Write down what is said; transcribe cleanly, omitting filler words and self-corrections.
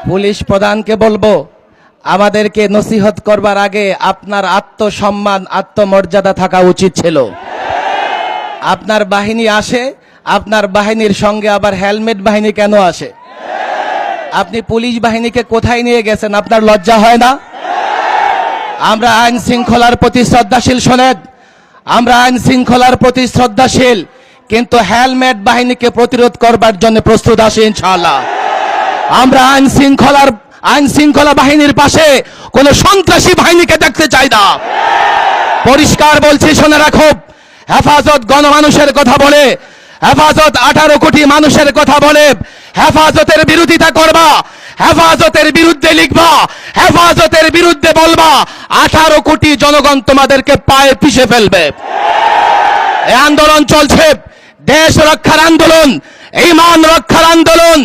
Police প্রধানকে বলবো, আমাদেরকে নসিহত করবার আগে আপনার আত্মসম্মান আত্মমর্যাদা থাকা উচিত ছিল। আপনার বাহিনী আসে, আপনার বাহিনীর সঙ্গে আবার হেলমেট বাহিনী কেন আসে? আপনি পুলিশ বাহিনীকে কোথায় নিয়ে গেছেন? আপনার লজ্জা হয় না? আমরা আইন শৃঙ্খলার প্রতি শ্রদ্ধাশীল, শোনেন, আমরা আইন শৃঙ্খলার প্রতি শ্রদ্ধাশীল, কিন্তু হেলমেট বাহিনীকে প্রতিরোধ করবার জন্য প্রস্তুত আছি ইনশাআল্লাহ। আমরা আইন শৃঙ্খলা বাহিনীর পাশে কোন সন্ত্রাসী বাহিনীকে দেখতে চাই না। পরিষ্কার বলছি, শুনে রাখো, হেফাজত গণমানুষের কথা বলে, হেফাজত 18 কোটি মানুষের কথা বলে, হেফাজতের বিরোধিতা করবা, হেফাজতের বিরুদ্ধে লিখবা, হেফাজতের বিরুদ্ধে বলবা, 18 কোটি জনগণ তোমাদেরকে পায়ে পিষে ফেলবে। এই আন্দোলন চলছে, দেশ রক্ষার আন্দোলন, ঈমান রক্ষার আন্দোলন।